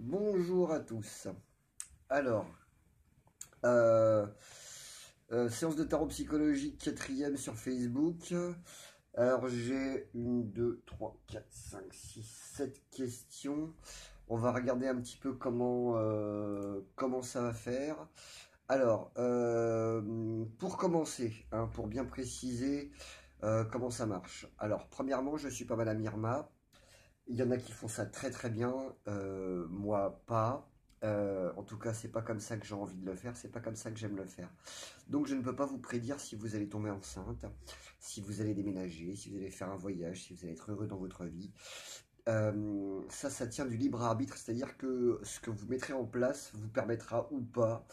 Bonjour à tous. Alors, euh, séance de tarot psychologique quatrième sur Facebook. Alors, j'ai une, 2, 3, 4, 5, 6, 7 questions. On va regarder un petit peu comment ça va faire. Alors, pour commencer, hein, pour bien préciser comment ça marche. Alors, premièrement, je suis pas Madame Irma. Il y en a qui font ça très très bien, moi pas. En tout cas, c'est pas comme ça que j'ai envie de le faire, c'est pas comme ça que j'aime le faire. Donc, je ne peux pas vous prédire si vous allez tomber enceinte, si vous allez déménager, si vous allez faire un voyage, si vous allez être heureux dans votre vie. Ça tient du libre arbitre, c'est-à-dire que ce que vous mettrez en place vous permettra ou pas,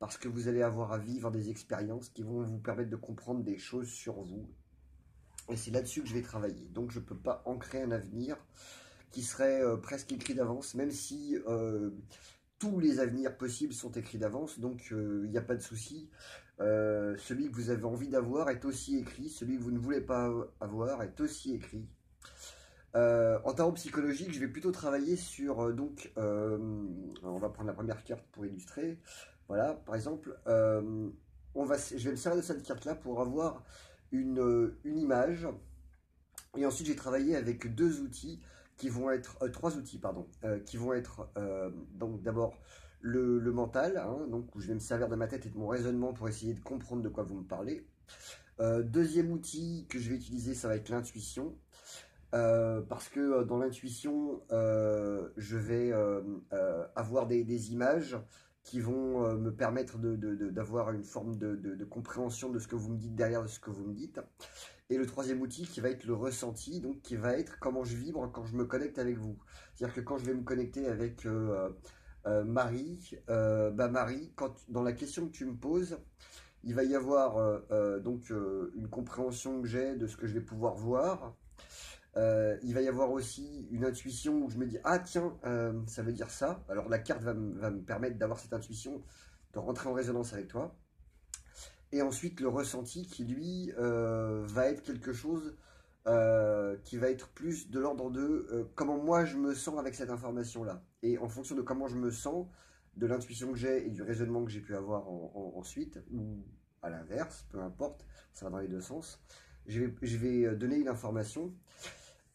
parce que vous allez avoir à vivre des expériences qui vont vous permettre de comprendre des choses sur vous. Et c'est là-dessus que je vais travailler. Donc, je ne peux pas ancrer un avenir qui serait presque écrit d'avance, même si tous les avenirs possibles sont écrits d'avance, donc il n'y a pas de souci. Celui que vous avez envie d'avoir est aussi écrit, celui que vous ne voulez pas avoir est aussi écrit. En tarot psychologique, je vais plutôt travailler sur, on va prendre la première carte pour illustrer. Voilà, par exemple, je vais me servir de cette carte-là pour avoir une image. Et ensuite, j'ai travaillé avec deux outils qui vont être, trois outils, pardon, qui vont être donc d'abord le mental, hein, donc où je vais me servir de ma tête et de mon raisonnement pour essayer de comprendre de quoi vous me parlez. Deuxième outil que je vais utiliser, ça va être l'intuition. Parce que dans l'intuition, je vais avoir des images qui vont me permettre d'avoir une forme de compréhension de ce que vous me dites derrière ce que vous me dites. Et le troisième outil qui va être le ressenti, donc qui va être comment je vibre quand je me connecte avec vous. C'est-à-dire que quand je vais me connecter avec Marie, Marie, dans la question que tu me poses, il va y avoir une compréhension que j'ai de ce que je vais pouvoir voir. Il va y avoir aussi une intuition où je me dis ah tiens, ça veut dire ça. Alors la carte va me permettre d'avoir cette intuition, de rentrer en résonance avec toi. Et ensuite, le ressenti qui, lui, va être quelque chose qui va être plus de l'ordre de comment moi je me sens avec cette information-là. Et en fonction de comment je me sens, de l'intuition que j'ai et du raisonnement que j'ai pu avoir ensuite, ou à l'inverse, peu importe, ça va dans les deux sens, je vais donner une information.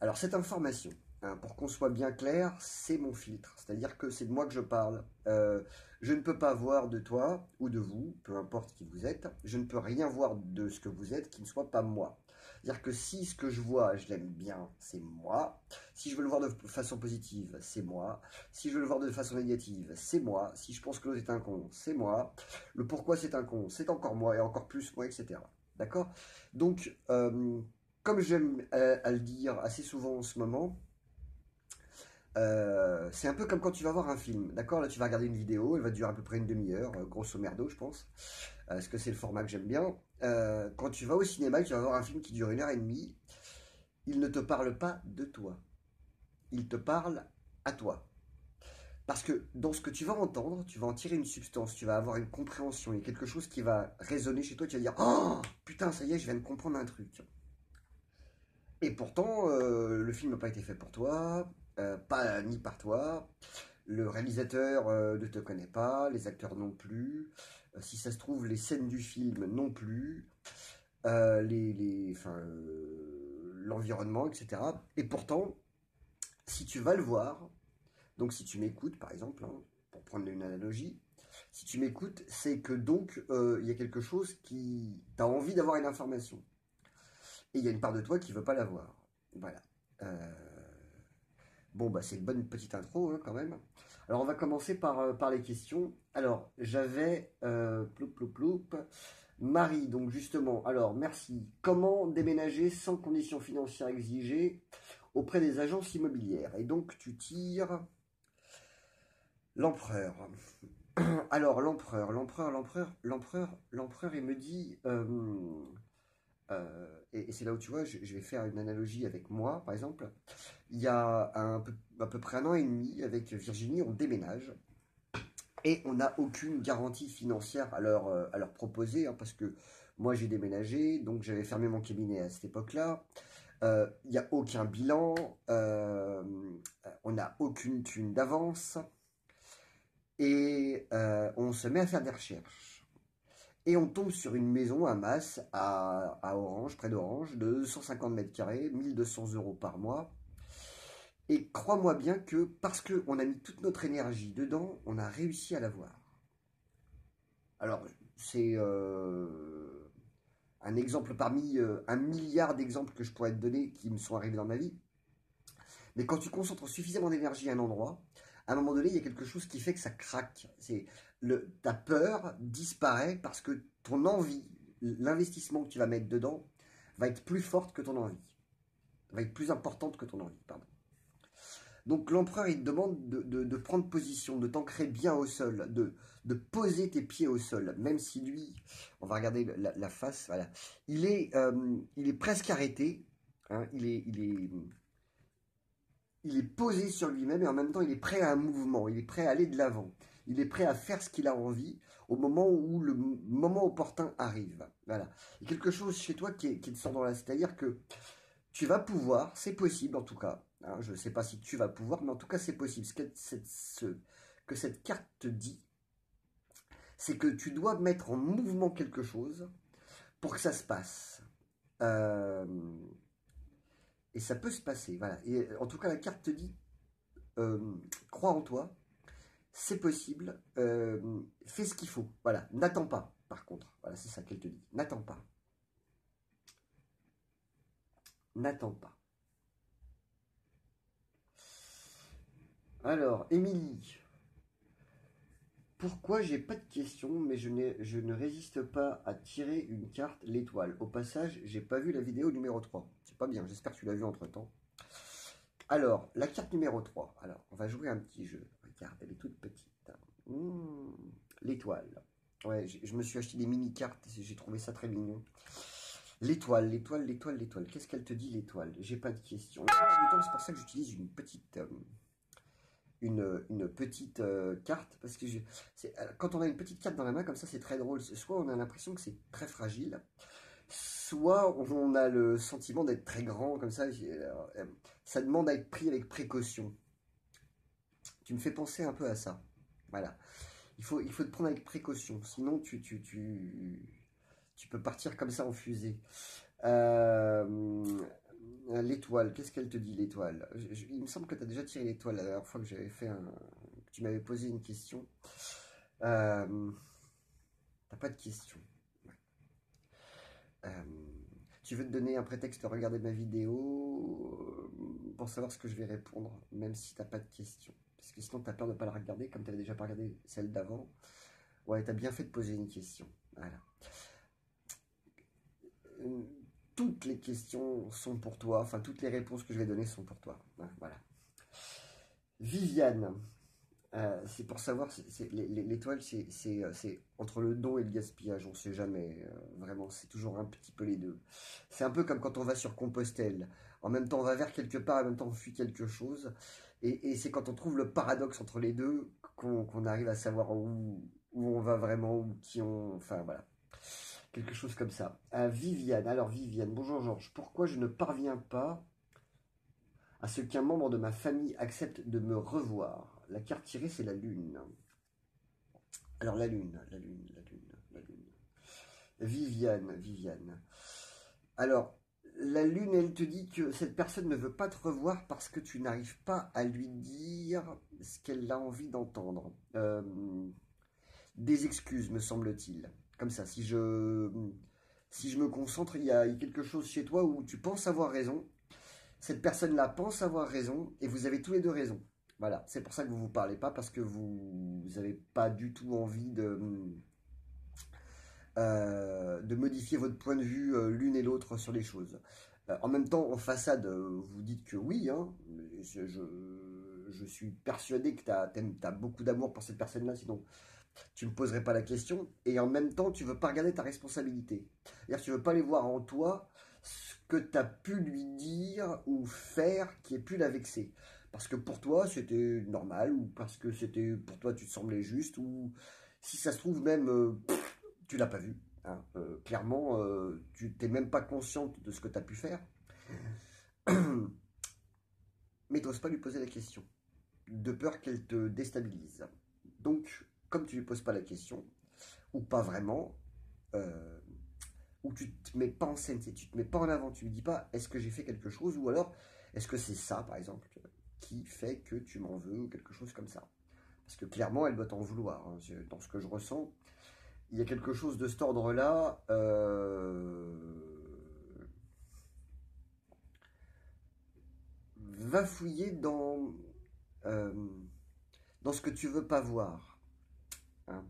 Alors cette information, hein, pour qu'on soit bien clair, c'est mon filtre. C'est-à-dire que c'est de moi que je parle. Je ne peux pas voir de toi ou de vous, peu importe qui vous êtes. Je ne peux rien voir de ce que vous êtes qui ne soit pas moi. C'est-à-dire que si ce que je vois, je l'aime bien, c'est moi. Si je veux le voir de façon positive, c'est moi. Si je veux le voir de façon négative, c'est moi. Si je pense que l'autre est un con, c'est moi. Le pourquoi c'est un con, c'est encore moi et encore plus moi, etc. D'accord? Donc, comme j'aime à le dire assez souvent en ce moment, c'est un peu comme quand tu vas voir un film, d'accord? Là, tu vas regarder une vidéo, elle va durer à peu près une demi-heure, grosso merdo, je pense, parce que c'est le format que j'aime bien. Quand tu vas au cinéma, tu vas voir un film qui dure une heure et demie, il ne te parle pas de toi, il te parle à toi. Parce que dans ce que tu vas entendre, tu vas en tirer une substance, tu vas avoir une compréhension, il y a quelque chose qui va résonner chez toi, tu vas dire oh putain, ça y est, je viens de comprendre un truc. Et pourtant, le film n'a pas été fait pour toi, pas ni par toi. Le réalisateur ne te connaît pas, les acteurs non plus. Si ça se trouve, les scènes du film non plus, l'environnement, etc. Et pourtant, si tu vas le voir, donc si tu m'écoutes par exemple, hein, pour prendre une analogie, si tu m'écoutes, c'est que donc il y a quelque chose qui t'a envie d'avoir une information. Et il y a une part de toi qui veut pas l'avoir. Voilà. Euh, Bon, bah, c'est une bonne petite intro hein, quand même. Alors, on va commencer par les questions. Alors, j'avais ploup, ploup, ploup. Marie, donc justement, alors merci. Comment déménager sans conditions financières exigées auprès des agences immobilières? Et donc, tu tires l'empereur. Alors, l'empereur, il me dit et c'est là où tu vois, je vais faire une analogie avec moi, par exemple. Il y a à peu près un an et demi, avec Virginie, on déménage et on n'a aucune garantie financière à leur proposer, hein, parce que moi j'ai déménagé, donc j'avais fermé mon cabinet à cette époque-là. Il n'y a aucun bilan, on n'a aucune thune d'avance. Et on se met à faire des recherches. Et on tombe sur une maison à Masse, à Orange, près d'Orange, de 150 mètres carrés, 1 200 € par mois. Et crois-moi bien que parce qu'on a mis toute notre énergie dedans, on a réussi à l'avoir. Alors, c'est un exemple parmi un milliard d'exemples que je pourrais te donner qui me sont arrivés dans ma vie. Mais quand tu concentres suffisamment d'énergie à un endroit, à un moment donné, il y a quelque chose qui fait que ça craque. Ta peur disparaît parce que ton envie, l'investissement que tu vas mettre dedans, va être plus forte que ton envie. Va être plus importante que ton envie, pardon. Donc l'empereur, il te demande de prendre position, de t'ancrer bien au sol, de poser tes pieds au sol, même si lui, on va regarder la face, voilà, il est presque arrêté, hein, il est posé sur lui-même et en même temps il est prêt à un mouvement, il est prêt à aller de l'avant, il est prêt à faire ce qu'il a envie au moment où le moment opportun arrive. Voilà. Il y a quelque chose chez toi qui te sort dans la... C'est-à-dire que tu vas pouvoir, c'est possible en tout cas, hein, je ne sais pas si tu vas pouvoir, mais en tout cas c'est possible. Que cette carte te dit, c'est que tu dois mettre en mouvement quelque chose pour que ça se passe. Euh, et ça peut se passer, voilà. Et en tout cas la carte te dit, crois en toi, c'est possible, fais ce qu'il faut, voilà, n'attends pas, par contre, voilà, c'est ça qu'elle te dit, n'attends pas, n'attends pas. Alors, Émilie, pourquoi j'ai pas de questions, mais je ne résiste pas à tirer une carte, l'étoile. Au passage, j'ai pas vu la vidéo numéro 3. C'est pas bien, j'espère que tu l'as vu entre temps. Alors, la carte numéro 3. Alors, on va jouer un petit jeu. Regarde, elle est toute petite. L'étoile. Ouais, je me suis acheté des mini-cartes, j'ai trouvé ça très mignon. L'étoile, l'étoile, l'étoile, l'étoile. Qu'est-ce qu'elle te dit, l'étoile? J'ai pas de questions. C'est pour ça que j'utilise une petite... une petite carte, parce que quand on a une petite carte dans la main comme ça, c'est très drôle. Soit on a l'impression que c'est très fragile, soit on a le sentiment d'être très grand comme ça. Ça demande à être pris avec précaution. Tu me fais penser un peu à ça. Voilà. Il faut te prendre avec précaution, sinon tu peux partir comme ça en fusée. L'étoile, qu'est-ce qu'elle te dit, l'étoile? Il me semble que tu as déjà tiré l'étoile la dernière fois que j'avais fait que tu m'avais posé une question. Euh, T'as pas de question. Ouais. Euh, Tu veux te donner un prétexte de regarder ma vidéo pour savoir ce que je vais répondre, même si t'as pas de question. Parce que sinon t'as peur de pas la regarder, comme t'avais déjà pas regardé celle d'avant. Ouais, t'as bien fait de poser une question. Voilà. Euh, Toutes les questions sont pour toi, enfin toutes les réponses que je vais donner sont pour toi. Voilà. Viviane, c'est pour savoir, l'étoile, c'est entre le don et le gaspillage, on ne sait jamais, vraiment, c'est toujours un petit peu les deux. C'est un peu comme quand on va sur Compostelle. En même temps, on va vers quelque part, en même temps, on fuit quelque chose. Et c'est quand on trouve le paradoxe entre les deux qu'on arrive à savoir où on va vraiment, où qui on... Enfin, voilà. Quelque chose comme ça. Viviane, alors Viviane, bonjour Georges, pourquoi je ne parviens pas à ce qu'un membre de ma famille accepte de me revoir? La carte tirée, c'est la lune. Alors la lune, la lune, la lune, la lune. Viviane, Viviane. Alors, la lune, elle te dit que cette personne ne veut pas te revoir parce que tu n'arrives pas à lui dire ce qu'elle a envie d'entendre. Des excuses, me semble-t-il. Comme ça, si je me concentre, il y a quelque chose chez toi où tu penses avoir raison. Cette personne-là pense avoir raison et vous avez tous les deux raison. Voilà, c'est pour ça que vous ne vous parlez pas parce que vous n'avez pas du tout envie de modifier votre point de vue l'une et l'autre sur les choses. En même temps, en façade, vous dites que oui, hein, je suis persuadé que tu as beaucoup d'amour pour cette personne-là, sinon tu ne me poserais pas la question. Et en même temps, tu ne veux pas regarder ta responsabilité. C'est-à-dire, tu ne veux pas aller voir en toi ce que tu as pu lui dire ou faire qui ait pu la vexer. Parce que pour toi, c'était normal, ou parce que c'était pour toi, tu te semblais juste, ou si ça se trouve même, tu l'as pas vu. Hein. Clairement, tu t'es même pas consciente de ce que tu as pu faire. Mais tu n'oses pas lui poser la question. De peur qu'elle te déstabilise. Donc, comme tu ne lui poses pas la question, ou pas vraiment, euh, ou tu te mets pas en scène, tu te mets pas en avant, tu lui dis pas est-ce que j'ai fait quelque chose, ou alors est-ce que c'est ça, par exemple, qui fait que tu m'en veux, ou quelque chose comme ça. Parce que clairement, elle doit t'en vouloir. Hein. Dans ce que je ressens, il y a quelque chose de cet ordre-là. Va fouiller euh, dans ce que tu veux pas voir. Hein.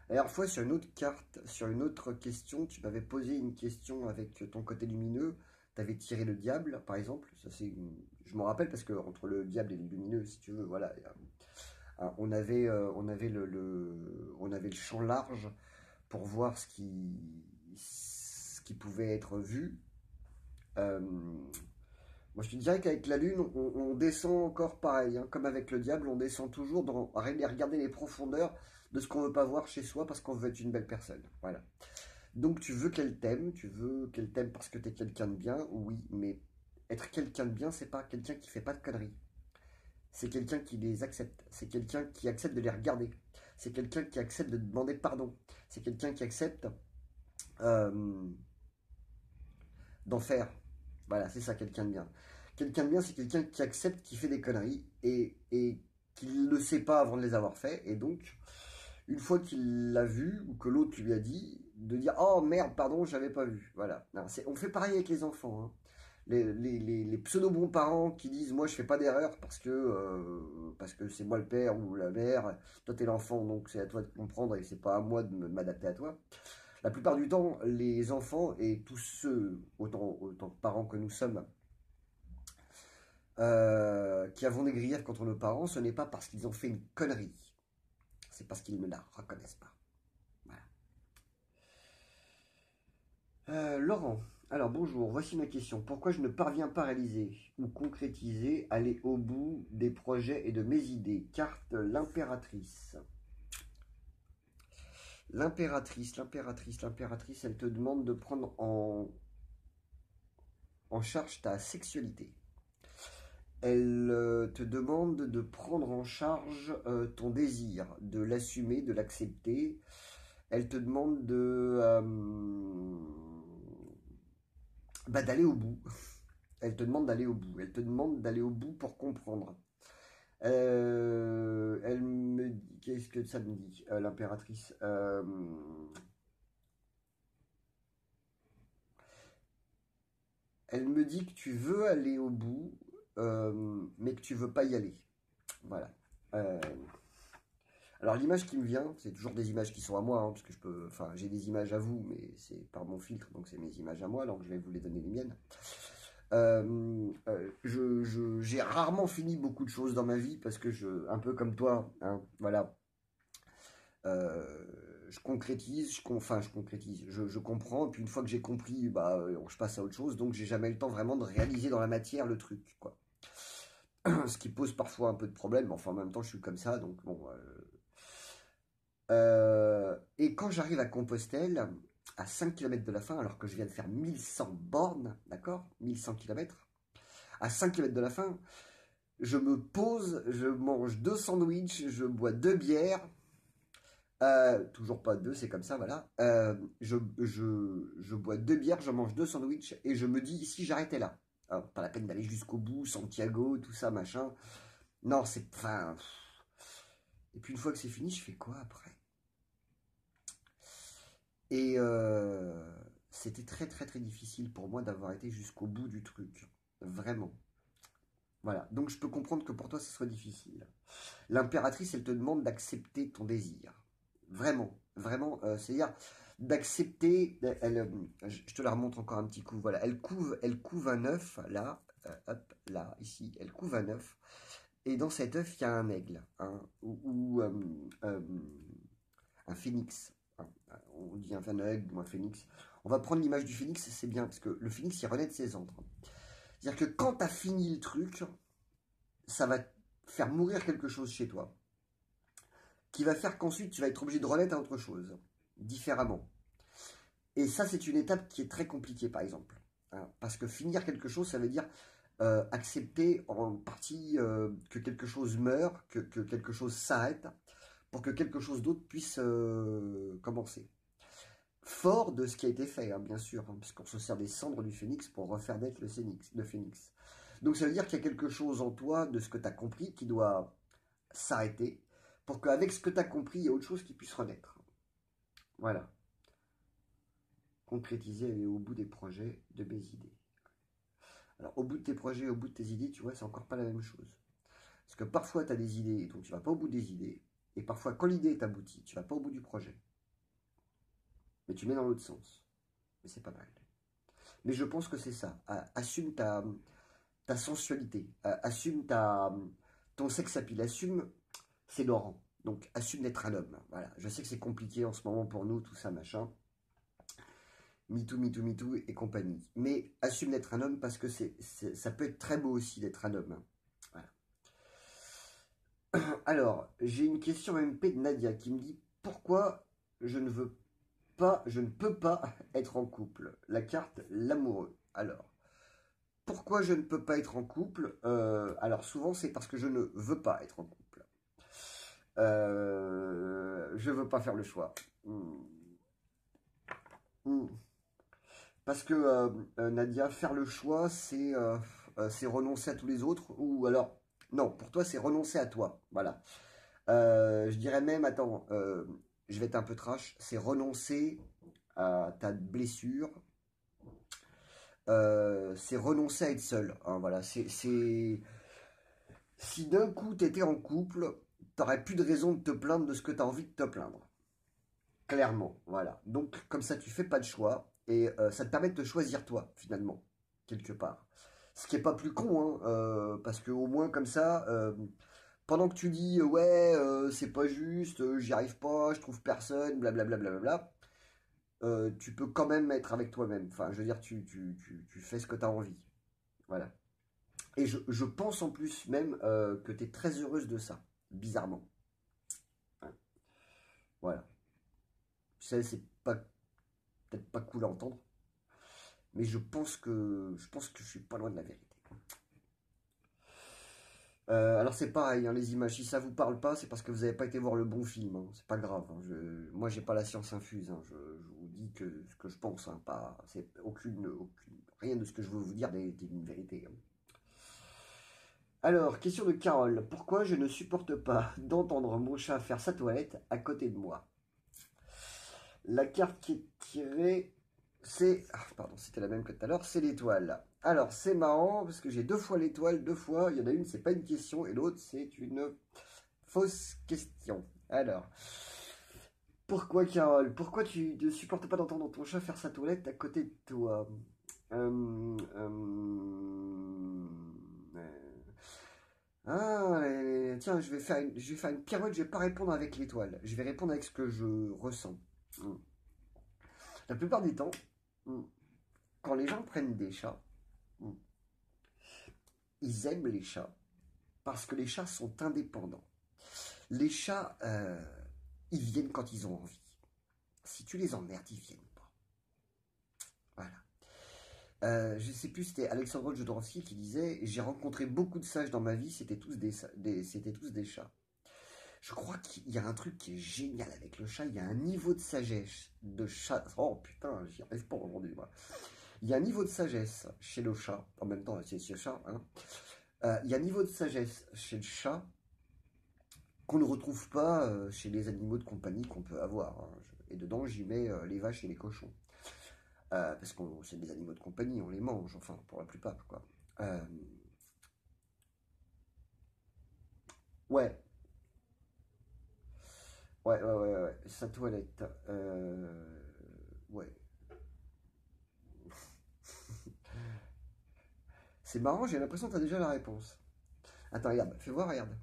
La dernière fois, sur une autre carte, sur une autre question, tu m'avais posé une question avec ton côté lumineux. Tu avais tiré le diable, par exemple. Ça, je m'en rappelle parce que entre le diable et le lumineux, si tu veux, voilà, on avait le champ large pour voir ce qui pouvait être vu. Euh, Moi, je te dirais qu'avec la Lune, on descend encore pareil, hein, comme avec le diable, on descend toujours dans regarder les profondeurs de ce qu'on veut pas voir chez soi parce qu'on veut être une belle personne. Voilà. Donc, tu veux qu'elle t'aime parce que tu es quelqu'un de bien, oui, mais être quelqu'un de bien, c'est pas quelqu'un qui fait pas de conneries. C'est quelqu'un qui les accepte. C'est quelqu'un qui accepte de les regarder. C'est quelqu'un qui accepte de demander pardon. C'est quelqu'un qui accepte euh, d'en faire. Voilà, c'est ça, quelqu'un de bien. Quelqu'un de bien, c'est quelqu'un qui accepte qu'il fait des conneries et qu'il ne le sait pas avant de les avoir fait. Et donc, une fois qu'il l'a vu ou que l'autre lui a dit, de dire oh merde, pardon, j'avais pas vu. Voilà. Non, on fait pareil avec les enfants. Hein. Les pseudo-bons parents qui disent moi je fais pas d'erreur parce que c'est moi le père ou la mère, toi t'es l'enfant donc c'est à toi de comprendre et c'est pas à moi de m'adapter à toi. La plupart du temps, les enfants et tous ceux, autant que parents que nous sommes, qui avons des griefs contre nos parents, ce n'est pas parce qu'ils ont fait une connerie, c'est parce qu'ils ne la reconnaissent pas. Voilà. Laurent, alors bonjour, voici ma question. Pourquoi je ne parviens pas à réaliser ou concrétiser, aller au bout des projets et de mes idées? Carte l'impératrice. L'impératrice, elle te demande de prendre en charge ta sexualité. Elle te demande de prendre en charge ton désir, de l'assumer, de l'accepter. Elle te demande d'aller au bout. Elle te demande d'aller au bout. Elle te demande d'aller au bout pour comprendre. Elle me dit, qu'est-ce que ça me dit, l'impératrice Elle me dit que tu veux aller au bout, mais que tu veux pas y aller. Voilà. Euh, alors l'image qui me vient, c'est toujours des images qui sont à moi, hein, parce que enfin j'ai des images à vous, mais c'est par mon filtre, donc c'est mes images à moi, alors je vais vous les donner les miennes. J'ai rarement fini beaucoup de choses dans ma vie parce que un peu comme toi, hein, voilà, euh, je concrétise, je concrétise, je comprends, et puis une fois que j'ai compris, bah, je passe à autre chose, donc j'ai jamais le temps vraiment de réaliser dans la matière le truc, quoi. Ce qui pose parfois un peu de problème, mais enfin en même temps je suis comme ça, donc bon. Et quand j'arrive à Compostelle, à 5 km de la fin, alors que je viens de faire 1100 bornes, d'accord, 1100 km, à 5 km de la fin, je me pose, je mange 2 sandwichs, je bois 2 bières, toujours pas deux, c'est comme ça, voilà. Je bois 2 bières, je mange 2 sandwichs et je me dis, si j'arrêtais là, alors, pas la peine d'aller jusqu'au bout, Santiago, tout ça, machin. Non, c'est. Enfin. Et puis une fois que c'est fini, je fais quoi après? Et c'était très très très difficile pour moi d'avoir été jusqu'au bout du truc. Vraiment. Voilà. Donc je peux comprendre que pour toi ce soit difficile. L'impératrice, elle te demande d'accepter ton désir. Vraiment. Vraiment. C'est-à-dire d'accepter. Je te la remontre encore un petit coup. Voilà. Elle couve un œuf, là. Hop, là, ici. Elle couve un œuf. Et dans cet œuf, il y a un aigle. Hein, euh, un phénix. Hein, on dit un aigle ou un phénix. On va prendre l'image du phénix, c'est bien, parce que le phénix, il renaît de ses cendres. C'est-à-dire que quand tu as fini le truc, ça va faire mourir quelque chose chez toi, qui va faire qu'ensuite, tu vas être obligé de renaître à autre chose, différemment. Et ça, c'est une étape qui est très compliquée, par exemple. Hein, parce que finir quelque chose, ça veut dire accepter en partie que quelque chose meure, que quelque chose s'arrête, pour que quelque chose d'autre puisse commencer. Fort de ce qui a été fait, hein, bien sûr, hein, puisqu'on se sert des cendres du phénix pour refaire naître le phénix. Donc ça veut dire qu'il y a quelque chose en toi de ce que tu as compris qui doit s'arrêter pour qu'avec ce que tu as compris, il y ait autre chose qui puisse renaître. Voilà. Concrétiser, aller au bout des projets, de mes idées. Alors, au bout de tes projets, au bout de tes idées, tu vois, c'est encore pas la même chose. Parce que parfois, tu as des idées, donc tu vas pas au bout des idées. Et parfois, quand l'idée est aboutie, tu vas pas au bout du projet. Mais tu mets dans l'autre sens. Mais c'est pas mal. Mais je pense que c'est ça. Assume ta sensualité. Assume ton sex appeal. Assume, c'est Laurent. Donc, assume d'être un homme. Voilà. Je sais que c'est compliqué en ce moment pour nous, tout ça, machin. MeToo, MeToo, MeToo et compagnie. Mais assume d'être un homme parce que ça peut être très beau aussi d'être un homme. Voilà. Alors, j'ai une question MP de Nadia qui me dit pourquoi je ne peux pas être en couple. La carte l'amoureux. Alors, pourquoi je ne peux pas être en couple? Alors souvent c'est parce que je ne veux pas être en couple. Je veux pas faire le choix. Parce que Nadia, faire le choix, c'est renoncer à tous les autres. Ou alors, non, pour toi, c'est renoncer à toi. Voilà. Je dirais même, attends, je vais être un peu trash, c'est renoncer à ta blessure. C'est renoncer à être seul. Hein, voilà. Si d'un coup, tu étais en couple, t'aurais plus de raison de te plaindre de ce que tu as envie de te plaindre. Clairement, voilà. Donc, comme ça, tu fais pas de choix. Et ça te permet de te choisir toi, finalement, quelque part. Ce qui est pas plus con, hein, parce que au moins comme ça, pendant que tu dis ouais, c'est pas juste, j'y arrive pas, je trouve personne, blablabla, blablabla, tu peux quand même être avec toi-même. Enfin, je veux dire, tu fais ce que tu as envie. Voilà. Et je pense en plus même que tu es très heureuse de ça, bizarrement. Hein. Voilà. C'est pas peut-être pas cool à entendre, mais je pense que je suis pas loin de la vérité. Alors c'est pareil, hein, les images, si ça vous parle pas, c'est parce que vous n'avez pas été voir le bon film. Hein, c'est pas grave. Hein, moi, j'ai pas la science infuse. Hein, je vous dis que ce que je pense. Hein, pas, c'est rien de ce que je veux vous dire n'est une vérité. Hein. Alors, question de Carole. Pourquoi je ne supporte pas d'entendre mon chat faire sa toilette à côté de moi? La carte qui est tirée, c'est... Ah, pardon, c'était la même que tout à l'heure, c'est l'étoile. Alors, c'est marrant, parce que j'ai deux fois l'étoile, deux fois, il y en a une, c'est pas une question, et l'autre, c'est une fausse question. Alors, pourquoi, Carole? Pourquoi tu ne supportes pas d'entendre ton chat faire sa toilette à côté de toi? Tiens, je vais faire une pirouette, je vais pas répondre avec l'étoile. Je vais répondre avec ce que je ressens. Hmm. La plupart du temps, quand les gens prennent des chats, ils aiment les chats parce que les chats sont indépendants. Les chats, ils viennent quand ils ont envie. Si tu les emmerdes, ils viennent pas. Voilà. Je sais plus, c'était Alexandre Jodorowsky qui disait: j'ai rencontré beaucoup de sages dans ma vie, c'était tous des chats. Je crois qu'il y a un truc qui est génial avec le chat, il y a un niveau de sagesse de chat. Oh putain, j'y arrive pas aujourd'hui, moi. Il y a un niveau de sagesse chez le chat, en même temps, c'est le chat, hein. Il y a un niveau de sagesse chez le chat qu'on ne retrouve pas chez les animaux de compagnie qu'on peut avoir. Hein. Et dedans, j'y mets les vaches et les cochons. Parce que c'est des animaux de compagnie, on les mange, enfin, pour la plupart, quoi. Ouais, ouais. Sa toilette. Ouais. C'est marrant, j'ai l'impression que tu as déjà la réponse. Attends, regarde, fais voir, regarde.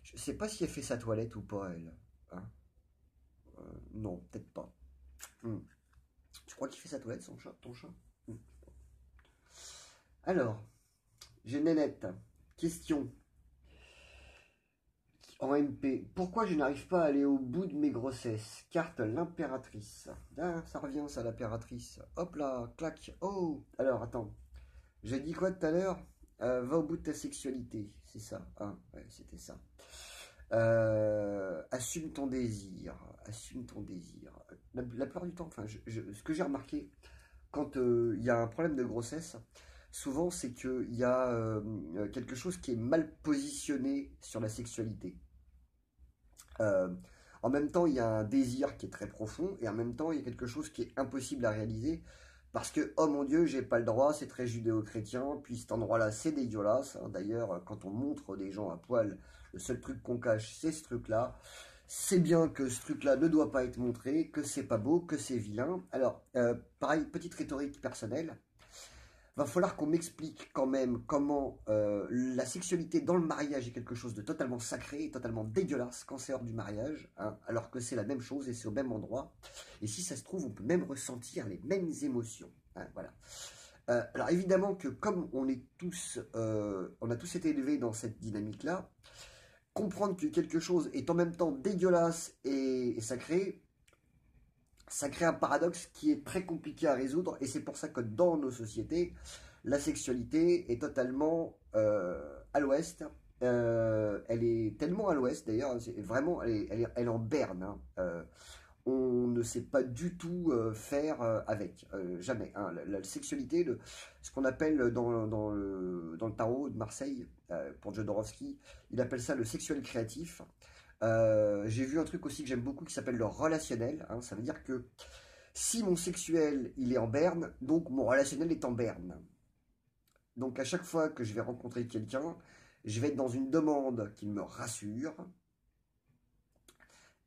Je sais pas si elle fait sa toilette ou pas, elle. Hein. Non, peut-être pas. Hmm. Tu crois qu'il fait sa toilette, ton chat? Hmm. Alors, j'ai Nénette. Question en MP. Pourquoi je n'arrive pas à aller au bout de mes grossesses? Carte l'impératrice. Ah, ça revient, ça, l'impératrice. Hop là, clac. Oh, alors, attends. J'ai dit quoi tout à l'heure? Va au bout de ta sexualité. C'est ça. Ah, ouais, c'était ça. assume ton désir, assume ton désir. La plupart du temps, enfin, ce que j'ai remarqué, quand il y a un problème de grossesse, souvent c'est qu'il y a quelque chose qui est mal positionné sur la sexualité. Euh, En même temps, il y a un désir qui est très profond, et en même temps, il y a quelque chose qui est impossible à réaliser, parce que, oh mon Dieu, j'ai pas le droit, c'est très judéo-chrétien, puis cet endroit-là, c'est dégueulasse, hein. D'ailleurs, quand on montre des gens à poil, le seul truc qu'on cache, c'est ce truc-là. C'est bien que ce truc-là ne doit pas être montré, que c'est pas beau, que c'est vilain. Alors, pareil, petite rhétorique personnelle, va falloir qu'on m'explique quand même comment la sexualité dans le mariage est quelque chose de totalement sacré, totalement dégueulasse quand c'est hors du mariage, hein, alors que c'est la même chose et c'est au même endroit. Et si ça se trouve, on peut même ressentir les mêmes émotions, hein, voilà. Alors évidemment que comme on a tous été élevés dans cette dynamique-là, comprendre que quelque chose est en même temps dégueulasse et sacré, ça crée un paradoxe qui est très compliqué à résoudre, et c'est pour ça que dans nos sociétés, la sexualité est totalement à l'ouest. Elle est tellement à l'ouest d'ailleurs, vraiment, elle est en berne, hein. On ne sait pas du tout faire avec, jamais, hein. La sexualité, ce qu'on appelle dans le tarot de Marseille, pour Jodorowsky, il appelle ça le sexuel créatif. J'ai vu un truc aussi que j'aime beaucoup qui s'appelle le relationnel, hein. Ça veut dire que si mon sexuel il est en berne, donc mon relationnel est en berne. Donc à chaque fois que je vais rencontrer quelqu'un, je vais être dans une demande qui me rassure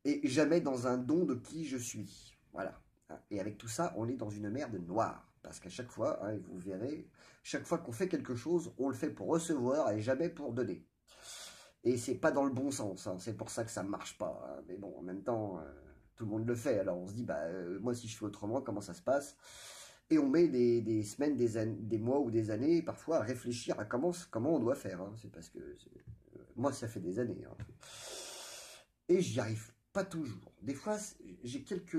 et jamais dans un don de qui je suis. Voilà. Et avec tout ça, on est dans une merde noire. Parce qu'à chaque fois, hein, vous verrez, chaque fois qu'on fait quelque chose, on le fait pour recevoir et jamais pour donner. Et c'est pas dans le bon sens, hein. C'est pour ça que ça marche pas, hein. Mais bon, en même temps, tout le monde le fait. Alors on se dit, bah, moi si je fais autrement, comment ça se passe? Et on met des semaines, des mois ou des années, parfois, à réfléchir à comment on doit faire, hein. C'est parce que moi, ça fait des années, hein. Et j'y arrive pas toujours. Des fois, j'ai quelques...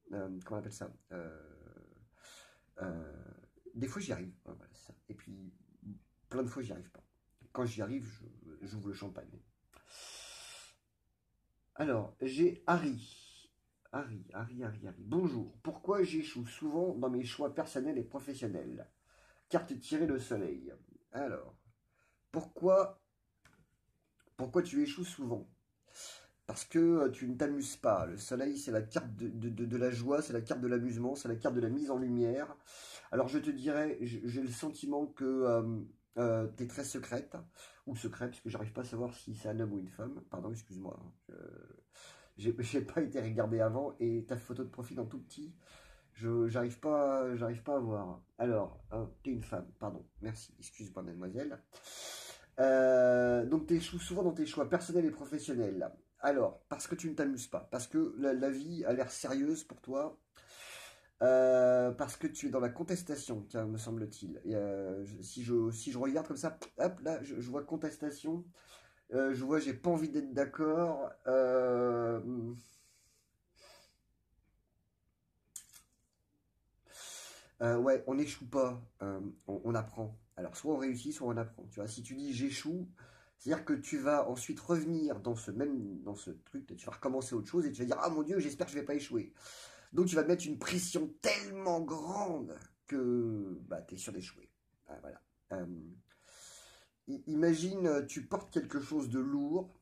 comment on appelle ça? Euh, des fois, j'y arrive. Ouais, voilà, c'est ça. Et puis, plein de fois, j'y arrive pas. Quand j'y arrive, j'ouvre le champagne. Alors, j'ai Harry. Harry. Bonjour. Pourquoi j'échoue souvent dans mes choix personnels et professionnels? Carte tirée le soleil. Alors, pourquoi, pourquoi tu échoues souvent? Parce que tu ne t'amuses pas. Le soleil, c'est la carte de la joie, c'est la carte de l'amusement, c'est la carte de la mise en lumière. Alors je te dirais, j'ai le sentiment que tu es très secrète, ou secret, parce que j'arrive pas à savoir si c'est un homme ou une femme. Pardon, excuse-moi, hein. J'ai pas été regardé avant, et ta photo de profil en tout petit, j'arrive pas à voir. Alors, t'es une femme, pardon, merci, excuse-moi mademoiselle. Donc tu échoues souvent dans tes choix personnels et professionnels. Alors, parce que tu ne t'amuses pas, parce que la vie a l'air sérieuse pour toi, parce que tu es dans la contestation, tiens, me semble-t-il. Et, si je regarde comme ça, hop, là, je vois contestation, je vois j'ai pas envie d'être d'accord. Ouais, on n'échoue pas, on apprend. Alors, soit on réussit, soit on apprend. Tu vois, si tu dis j'échoue, c'est-à-dire que tu vas ensuite revenir dans ce truc, tu vas recommencer autre chose et tu vas dire ah mon Dieu, j'espère que je vais pas échouer. Donc tu vas mettre une pression tellement grande que bah, tu es sûr d'échouer. Ah, voilà. Euh, Imagine, tu portes quelque chose de lourd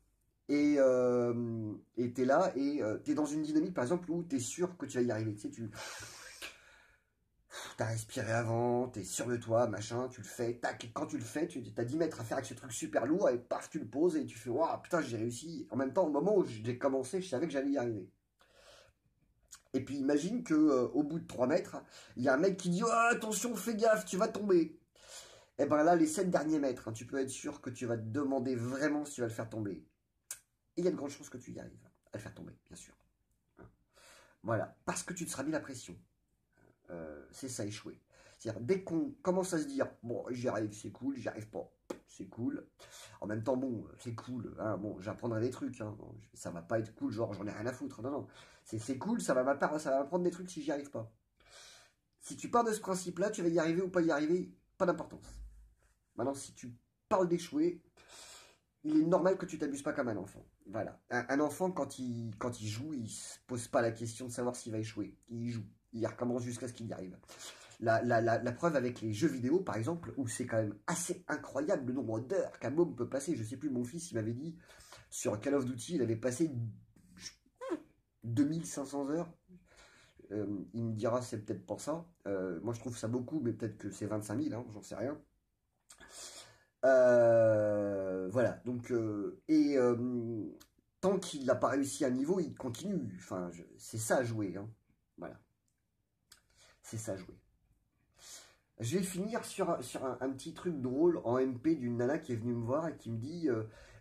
et tu es là et tu es dans une dynamique par exemple où tu es sûr que tu vas y arriver. Tu sais, tu as respiré avant, tu es sûr de toi, machin, tu le fais, tac, et quand tu le fais, tu as 10 mètres à faire avec ce truc super lourd et paf, tu le poses et tu fais waouh, putain, j'ai réussi. En même temps, au moment où j'ai commencé, je savais que j'allais y arriver. Et puis imagine que au bout de 3 mètres, il y a un mec qui dit oh, attention, fais gaffe, tu vas tomber. Et ben là, les 7 derniers mètres, hein, tu peux être sûr que tu vas te demander vraiment si tu vas le faire tomber. Et il y a de grandes chances que tu y arrives à le faire tomber, bien sûr. Voilà, parce que tu te seras mis la pression. C'est ça, échouer. C'est-à-dire, dès qu'on commence à se dire bon, j'y arrive, c'est cool, j'y arrive pas, c'est cool. En même temps, bon, c'est cool, hein, bon, j'apprendrai des trucs, hein, bon, ça va pas être cool, genre j'en ai rien à foutre. Non, non, c'est cool, ça va m'apprendre des trucs si j'y arrive pas. Si tu pars de ce principe-là, tu vas y arriver ou pas y arriver, pas d'importance. Maintenant, si tu parles d'échouer, il est normal que tu t'abuses pas comme un enfant. Voilà. Un enfant, quand il joue, il se pose pas la question de savoir s'il va échouer. Il joue. Il recommence jusqu'à ce qu'il y arrive. La preuve avec les jeux vidéo, par exemple, où c'est quand même assez incroyable le nombre d'heures qu'un môme peut passer. Je sais plus, mon fils, il m'avait dit, sur Call of Duty, il avait passé 2500 heures. Il me dira, c'est peut-être pour ça. Moi, je trouve ça beaucoup, mais peut-être que c'est 25 000, hein, j'en sais rien. Voilà, donc, tant qu'il n'a pas réussi à un niveau, il continue. Enfin, c'est ça jouer, hein. Voilà, c'est ça jouer. Je vais finir sur un petit truc drôle en MP d'une nana qui est venue me voir et qui me dit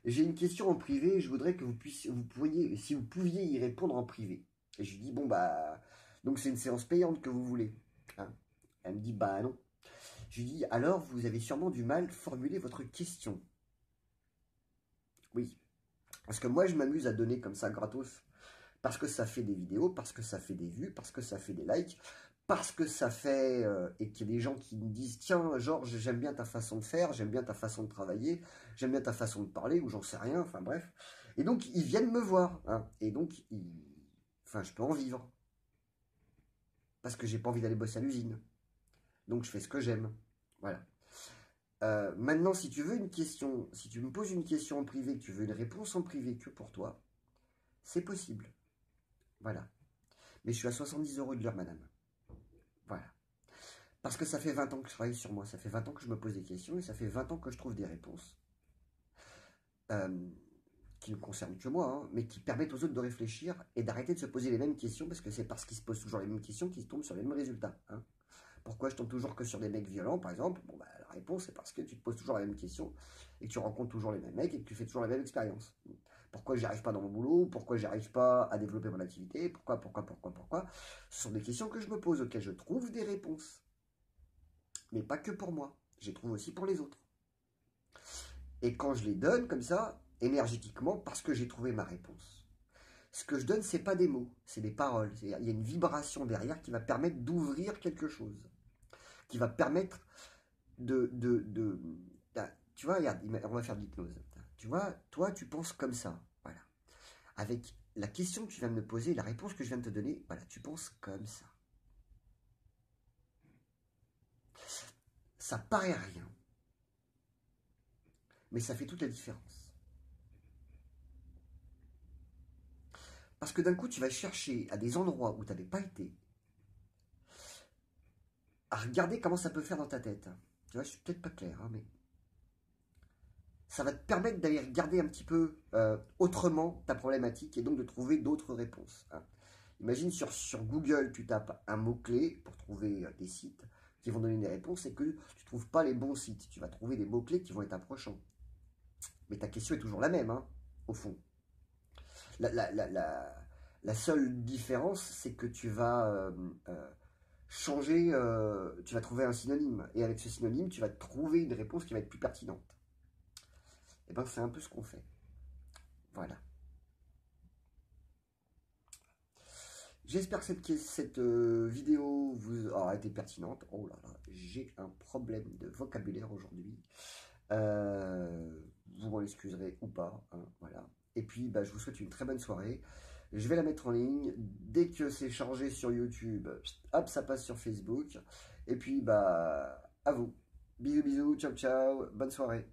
j'ai une question en privé et je voudrais que si vous pouviez y répondre en privé. Et je lui dis bon bah donc c'est une séance payante que vous voulez, hein. Elle me dit bah non. Je lui dis alors vous avez sûrement du mal à formuler votre question. Oui, parce que moi je m'amuse à donner comme ça gratos parce que ça fait des vidéos, parce que ça fait des vues, parce que ça fait des likes, parce que ça fait et qu'il y a des gens qui me disent tiens Georges j'aime bien ta façon de faire, j'aime bien ta façon de travailler, j'aime bien ta façon de parler ou j'en sais rien, enfin bref. Et donc ils viennent me voir, hein, et donc enfin je peux en vivre parce que j'ai pas envie d'aller bosser à l'usine. Donc je fais ce que j'aime. Voilà. Maintenant si tu veux une question, si tu me poses une question en privé, que tu veux une réponse en privé que pour toi, c'est possible. Voilà. Mais je suis à 70 € de l'heure, madame. Voilà. Parce que ça fait 20 ans que je travaille sur moi, ça fait 20 ans que je me pose des questions et ça fait 20 ans que je trouve des réponses euh, qui ne concernent que moi, hein, mais qui permettent aux autres de réfléchir et d'arrêter de se poser les mêmes questions parce que c'est parce qu'ils se posent toujours les mêmes questions qu'ils tombent sur les mêmes résultats, hein. Pourquoi je tombe toujours que sur des mecs violents, par exemple? Bon, bah, la réponse, c'est parce que tu te poses toujours la même question et que tu rencontres toujours les mêmes mecs et que tu fais toujours la même expérience. Pourquoi j'y arrive pas dans mon boulot? Pourquoi j'y arrive pas à développer mon activité? Pourquoi? Ce sont des questions que je me pose, auxquelles je trouve des réponses. Mais pas que pour moi. Je les trouve aussi pour les autres. Et quand je les donne comme ça, énergétiquement, parce que j'ai trouvé ma réponse, ce que je donne, c'est pas des mots, c'est des paroles. Il y a une vibration derrière qui va permettre d'ouvrir quelque chose, qui va permettre de tu vois, regarde, on va faire de l'hypnose. Tu vois, toi, tu penses comme ça. Voilà. Avec la question que tu viens de me poser, la réponse que je viens de te donner, voilà, tu penses comme ça. Ça paraît rien, mais ça fait toute la différence. Parce que d'un coup, tu vas chercher à des endroits où tu n'avais pas été, à regarder comment ça peut faire dans ta tête. Tu vois, je suis peut-être pas clair, hein, mais ça va te permettre d'aller regarder un petit peu autrement ta problématique et donc de trouver d'autres réponses, hein. Imagine sur Google, tu tapes un mot-clé pour trouver des sites qui vont donner des réponses et que tu ne trouves pas les bons sites. Tu vas trouver des mots-clés qui vont être approchants. Mais ta question est toujours la même, hein, au fond. La, la, la, la, la seule différence, c'est que tu vas changer, tu vas trouver un synonyme. Et avec ce synonyme, tu vas trouver une réponse qui va être plus pertinente. Et bien, c'est un peu ce qu'on fait. Voilà. J'espère que cette vidéo vous aura été pertinente. Oh là là, j'ai un problème de vocabulaire aujourd'hui. Vous m'en excuserez ou pas, hein, voilà. Et puis, bah, je vous souhaite une très bonne soirée. Je vais la mettre en ligne. Dès que c'est chargé sur YouTube, hop, ça passe sur Facebook. Et puis, bah, à vous. Bisous, bisous, ciao, ciao. Bonne soirée.